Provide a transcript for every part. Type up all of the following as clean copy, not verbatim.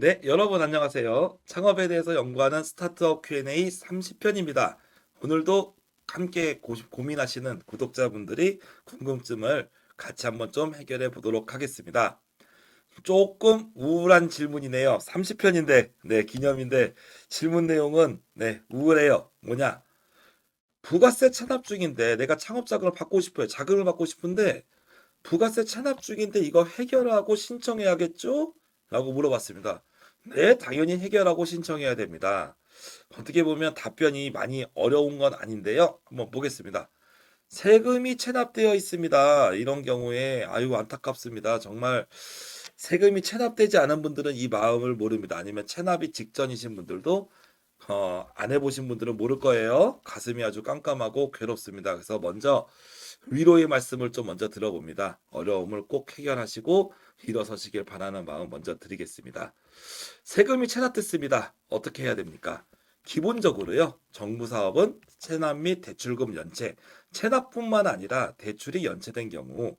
네, 여러분 안녕하세요. 창업에 대해서 연구하는 스타트업 Q&A 30편입니다. 오늘도 함께 고민하시는 구독자분들이 궁금증을 같이 한번 좀 해결해 보도록 하겠습니다. 조금 우울한 질문이네요. 30편인데, 네, 기념인데 질문 내용은 우울해요. 뭐냐? 부가세 체납 중인데 내가 창업 자금을 받고 싶어요. 자금을 받고 싶은데 부가세 체납 중인데 이거 해결하고 신청해야겠죠? 라고 물어봤습니다. 네, 당연히 해결하고 신청해야 됩니다. 어떻게 보면 답변이 많이 어려운 건 아닌데요. 한번 보겠습니다. 세금이 체납되어 있습니다. 이런 경우에 아유 안타깝습니다. 정말 세금이 체납되지 않은 분들은 이 마음을 모릅니다. 아니면 체납이 직전이신 분들도 안 해보신 분들은 모를 거예요. 가슴이 아주 깜깜하고 괴롭습니다. 그래서 먼저 위로의 말씀을 좀 먼저 들어봅니다. 어려움을 꼭 해결하시고 일어서시길 바라는 마음 먼저 드리겠습니다. 세금이 체납됐습니다. 어떻게 해야 됩니까? 기본적으로요. 정부 사업은 체납 및 대출금 연체, 체납뿐만 아니라 대출이 연체된 경우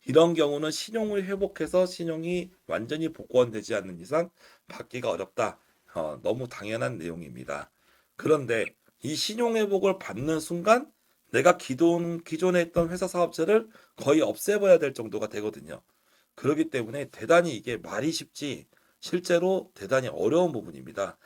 이런 경우는 신용을 회복해서 신용이 완전히 복원되지 않는 이상 받기가 어렵다. 너무 당연한 내용입니다. 그런데 이 신용 회복을 받는 순간 내가 기존에 했던 회사 사업체를 거의 없애버려야 될 정도가 되거든요. 그렇기 때문에 대단히 이게 말이 쉽지 실제로 대단히 어려운 부분입니다.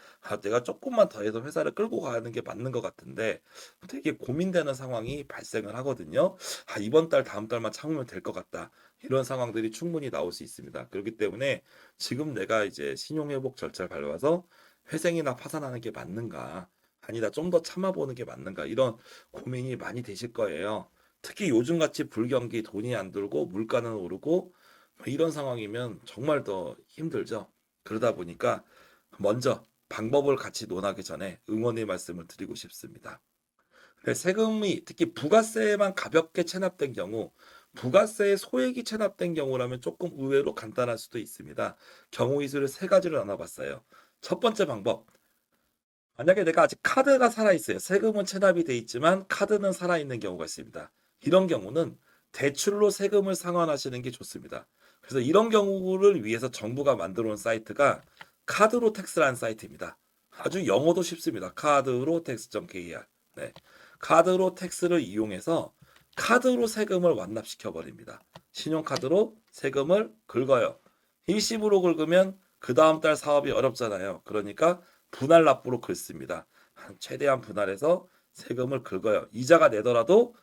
내가 조금만 더 해서 회사를 끌고 가는 게 맞는 것 같은데 되게 고민되는 상황이 발생을 하거든요. 이번 달, 다음 달만 참으면 될 것 같다. 이런 상황들이 충분히 나올 수 있습니다. 그렇기 때문에 지금 내가 이제 신용회복 절차를 밟아서 회생이나 파산하는 게 맞는가? 아니다, 좀 더 참아보는 게 맞는가? 이런 고민이 많이 되실 거예요. 특히 요즘같이 불경기, 돈이 안 들고 물가는 오르고 이런 상황이면 정말 더 힘들죠. 그러다 보니까 먼저 방법을 같이 논하기 전에 응원의 말씀을 드리고 싶습니다. 세금이 특히 부가세만 가볍게 체납된 경우, 부가세의 소액이 체납된 경우라면 조금 의외로 간단할 수도 있습니다. 경우 이수를 세 가지로 나눠봤어요. 첫 번째 방법, 만약에 내가 아직 카드가 살아있어요. 세금은 체납이 돼 있지만 카드는 살아있는 경우가 있습니다. 이런 경우는 대출로 세금을 상환하시는 게 좋습니다. 그래서 이런 경우를 위해서 정부가 만들어 놓은 사이트가 카드로 텍스라는 사이트입니다. 아주 영어도 쉽습니다. 카드로 텍스.kr. 네. 카드로 텍스를 이용해서 카드로 세금을 완납시켜 버립니다. 신용카드로 세금을 긁어요. 일시불로 긁으면 그 다음 달 사업이 어렵잖아요. 그러니까 분할 납부로 긁습니다. 최대한 분할해서 세금을 긁어요. 이자가 내더라도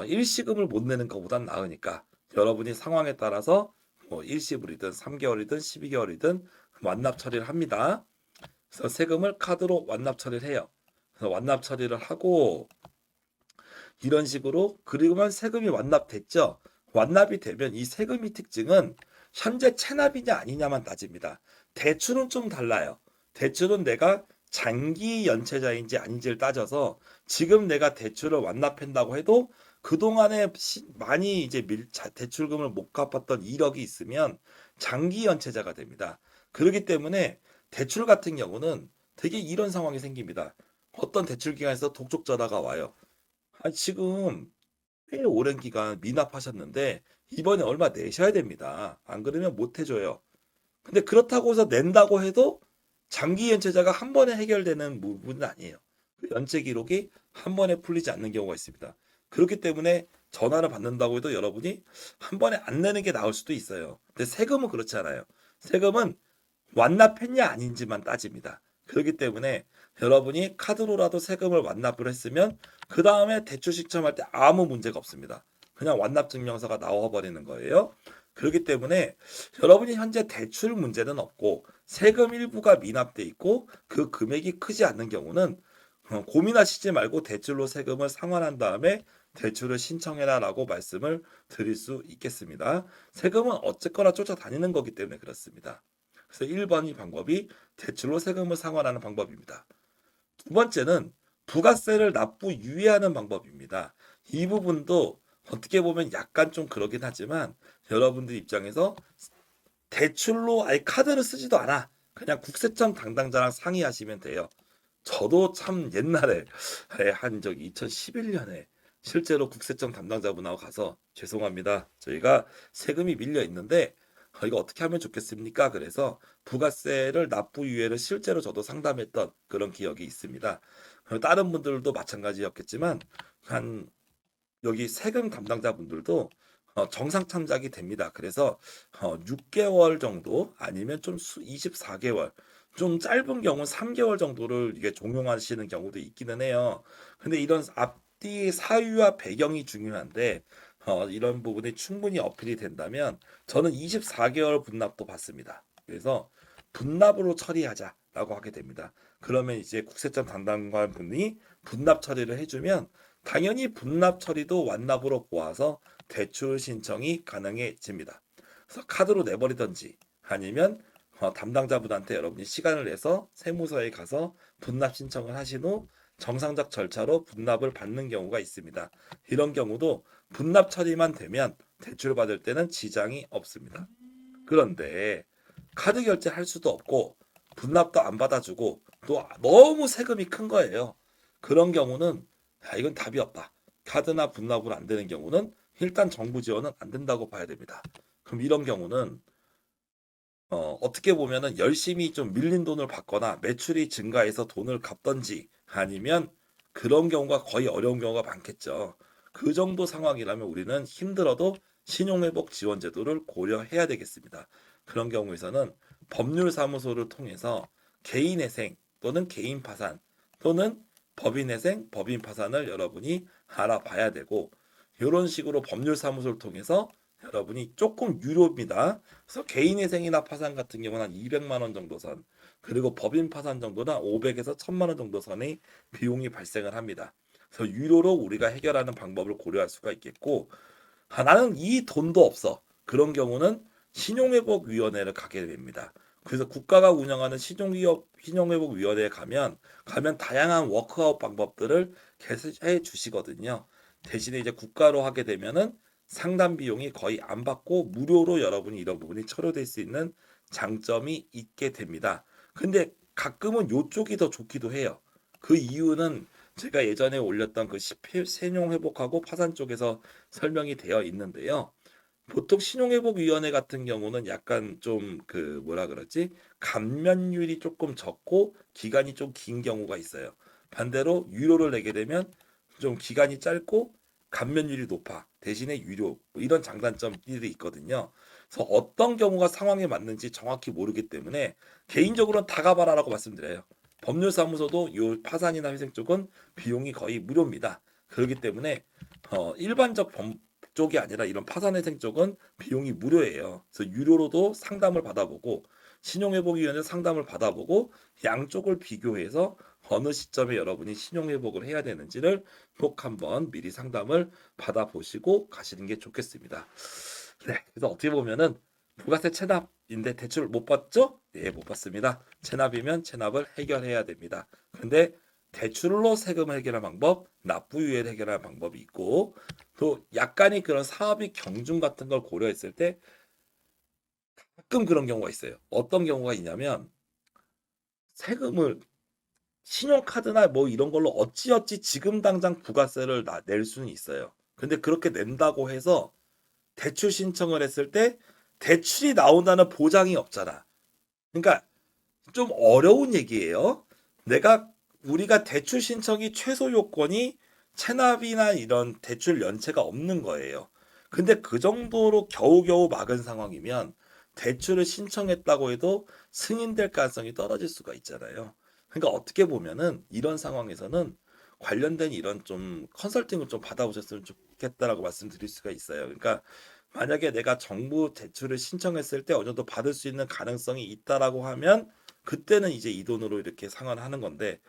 일시금을 못 내는 것보단 나으니까 여러분이 상황에 따라서 뭐 일시불이든 3개월이든 12개월이든 완납 처리를 합니다. 그래서 세금을 카드로 완납 처리를 해요. 그래서 완납 처리를 하고 이런 식으로 그리고만 세금이 완납됐죠. 완납이 되면 이 세금의 특징은 현재 체납이냐 아니냐만 따집니다. 대출은 좀 달라요. 대출은 내가 장기 연체자인지 아닌지를 따져서 지금 내가 대출을 완납한다고 해도 그동안에 많이 이제 대출금을 못 갚았던 이력이 있으면 장기 연체자가 됩니다. 그렇기 때문에 대출 같은 경우는 되게 이런 상황이 생깁니다. 어떤 대출 기관에서 독촉 전화가 와요. 지금 꽤 오랜 기간 미납하셨는데 이번에 얼마 내셔야 됩니다. 안 그러면 못 해줘요. 근데 그렇다고 해서 낸다고 해도 장기 연체자가 한 번에 해결되는 부분은 아니에요. 그 연체 기록이 한 번에 풀리지 않는 경우가 있습니다. 그렇기 때문에 전화를 받는다고 해도 여러분이 한 번에 안 내는 게 나을 수도 있어요. 근데 세금은 그렇지 않아요. 세금은 완납했냐 아닌지만 따집니다. 그렇기 때문에 여러분이 카드로라도 세금을 완납을 했으면 그 다음에 대출 신청할 때 아무 문제가 없습니다. 그냥 완납 증명서가 나와 버리는 거예요. 그렇기 때문에 여러분이 현재 대출 문제는 없고 세금 일부가 미납돼 있고 그 금액이 크지 않는 경우는 고민하시지 말고 대출로 세금을 상환한 다음에 대출을 신청해라라고 말씀을 드릴 수 있겠습니다. 세금은 어쨌거나 쫓아다니는 거기 때문에 그렇습니다. 그래서 1번이 방법이 대출로 세금을 상환하는 방법입니다. 두 번째는 부가세를 납부 유예하는 방법입니다. 이 부분도 어떻게 보면 약간 좀 그러긴 하지만 여러분들 입장에서 대출로 아예 카드를 쓰지도 않아. 그냥 국세청 담당자랑 상의하시면 돼요. 저도 참 옛날에 한 적이 2011년에 실제로 국세청 담당자분하고 가서 죄송합니다. 저희가 세금이 밀려 있는데 이거 어떻게 하면 좋겠습니까? 그래서 부가세를 납부 유예를 실제로 저도 상담했던 그런 기억이 있습니다. 다른 분들도 마찬가지였겠지만 한 여기 세금 담당자분들도 정상 참작이 됩니다. 그래서 6개월 정도 아니면 좀 24개월 좀 짧은 경우 3개월 정도를 이게 종용하시는 경우도 있기는 해요. 근데 이런 앞뒤 사유와 배경이 중요한데 이런 부분이 충분히 어필이 된다면 저는 24개월 분납도 받습니다. 그래서 분납으로 처리하자라고 하게 됩니다. 그러면 이제 국세청 담당관 분이 분납 처리를 해주면 당연히 분납 처리도 완납으로 보아서 대출 신청이 가능해집니다. 그래서 카드로 내버리든지 아니면 담당자분한테 여러분이 시간을 내서 세무서에 가서 분납 신청을 하신 후 정상적 절차로 분납을 받는 경우가 있습니다. 이런 경우도 분납 처리만 되면 대출 받을 때는 지장이 없습니다. 그런데 카드 결제할 수도 없고 분납도 안 받아주고 또 너무 세금이 큰 거예요. 그런 경우는 이건 답이 없다. 카드나 분납으로 안 되는 경우는 일단 정부 지원은 안 된다고 봐야 됩니다. 그럼 이런 경우는 어떻게 보면은 열심히 좀 밀린 돈을 받거나 매출이 증가해서 돈을 갚던지 아니면 그런 경우가 거의 어려운 경우가 많겠죠. 그 정도 상황이라면 우리는 힘들어도 신용회복 지원 제도를 고려해야 되겠습니다. 그런 경우에서는 법률사무소를 통해서 개인회생 또는 개인 파산 또는 법인회생, 법인 파산을 여러분이 알아봐야 되고 이런 식으로 법률사무소를 통해서 여러분이 조금 유료입니다. 그래서 개인회생이나 파산 같은 경우는 한 200만 원 정도 선, 그리고 법인 파산 정도는 500에서 1000만 원 정도 선의 비용이 발생을 합니다. 그래서 유료로 우리가 해결하는 방법을 고려할 수가 있겠고, 나는 이 돈도 없어. 그런 경우는 신용회복위원회를 가게 됩니다. 그래서 국가가 운영하는 신용회복위원회에 가면 다양한 워크아웃 방법들을 개설해 주시거든요. 대신에 이제 국가로 하게 되면은 상담 비용이 거의 안 받고 무료로 여러분이 이런 부분이 처리될 수 있는 장점이 있게 됩니다. 근데 가끔은 요쪽이 더 좋기도 해요. 그 이유는 제가 예전에 올렸던 그 신용 회복하고 파산 쪽에서 설명이 되어 있는데요. 보통 신용회복위원회 같은 경우는 약간 좀 그 뭐라 그러지? 감면율이 조금 적고 기간이 좀 긴 경우가 있어요. 반대로 유료를 내게 되면 좀 기간이 짧고 감면율이 높아. 대신에 유료. 뭐 이런 장단점들이 있거든요. 그래서 어떤 경우가 상황에 맞는지 정확히 모르기 때문에 개인적으로는 다 가봐라라고 말씀드려요. 법률사무소도 요 파산이나 회생 쪽은 비용이 거의 무료입니다. 그렇기 때문에 일반적 쪽이 아니라 이런 파산회생 쪽은 비용이 무료예요. 그래서 유료로도 상담을 받아보고 신용회복위원회 상담을 받아보고 양쪽을 비교해서 어느 시점에 여러분이 신용회복을 해야 되는지를 꼭 한번 미리 상담을 받아보시고 가시는 게 좋겠습니다. 네, 그래서 어떻게 보면은 부가세 체납인데 대출 못 받죠? 네, 못 받습니다. 체납이면 체납을 해결해야 됩니다. 근데 대출로 세금을 해결하는 방법, 납부유예를 해결하는 방법이 있고 또 약간의 그런 사업이 경중 같은 걸 고려했을 때 가끔 그런 경우가 있어요. 어떤 경우가 있냐면 세금을 신용카드나 뭐 이런 걸로 어찌어찌 지금 당장 부가세를 낼 수는 있어요. 근데 그렇게 낸다고 해서 대출 신청을 했을 때 대출이 나온다는 보장이 없잖아. 그러니까 좀 어려운 얘기예요. 우리가 대출 신청이 최소 요건이 체납이나 이런 대출 연체가 없는 거예요. 근데 그 정도로 겨우겨우 막은 상황이면 대출을 신청했다고 해도 승인될 가능성이 떨어질 수가 있잖아요. 그러니까 어떻게 보면은 이런 상황에서는 관련된 이런 좀 컨설팅을 좀 받아보셨으면 좋겠다라고 말씀드릴 수가 있어요. 그러니까 만약에 내가 정부 대출을 신청했을 때 어느 정도 받을 수 있는 가능성이 있다라고 하면 그때는 이제 이 돈으로 이렇게 상환하는 건데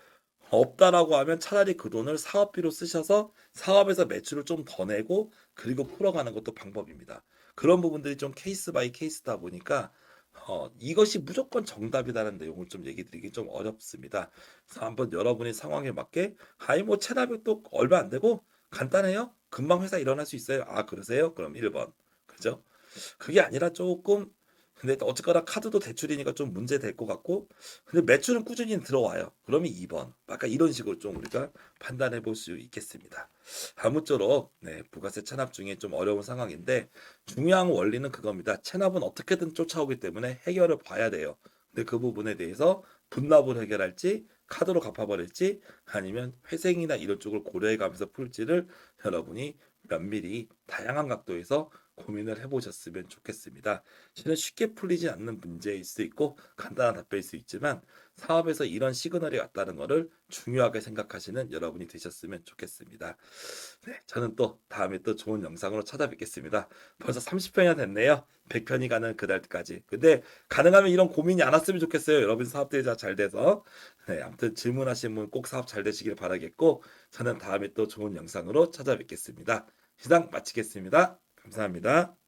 없다라고 하면 차라리 그 돈을 사업비로 쓰셔서 사업에서 매출을 좀 더 내고 그리고 풀어가는 것도 방법입니다. 그런 부분들이 좀 케이스 바이 케이스다 보니까 이것이 무조건 정답이라는 내용을 좀 얘기 드리기 좀 어렵습니다. 그래서 한번 여러분의 상황에 맞게 뭐 체납이 또 얼마 안 되고 간단해요. 금방 회사 일어날 수 있어요. 아 그러세요? 그럼 1번. 그죠? 그게 아니라 조금 근데 어쨌거나 카드도 대출이니까 좀 문제 될 것 같고, 근데 매출은 꾸준히 들어와요. 그러면 2번. 약간 이런 식으로 좀 우리가 판단해 볼 수 있겠습니다. 아무쪼록 네, 부가세 체납 중에 좀 어려운 상황인데 중요한 원리는 그겁니다. 체납은 어떻게든 쫓아오기 때문에 해결을 봐야 돼요. 근데 그 부분에 대해서 분납을 해결할지 카드로 갚아버릴지 아니면 회생이나 이런 쪽을 고려해 가면서 풀지를 여러분이 면밀히 다양한 각도에서 고민을 해보셨으면 좋겠습니다. 실은 쉽게 풀리지 않는 문제일 수 있고 간단한 답변일 수 있지만 사업에서 이런 시그널이 왔다는 것을 중요하게 생각하시는 여러분이 되셨으면 좋겠습니다. 네, 저는 또 다음에 또 좋은 영상으로 찾아뵙겠습니다. 벌써 30편이나 됐네요. 100편이 가는 그날까지. 근데 가능하면 이런 고민이 안 왔으면 좋겠어요. 여러분 사업들이 다 잘 돼서. 네, 아무튼 질문하신 분 꼭 사업 잘 되시길 바라겠고 저는 다음에 또 좋은 영상으로 찾아뵙겠습니다. 시상 마치겠습니다. 감사합니다.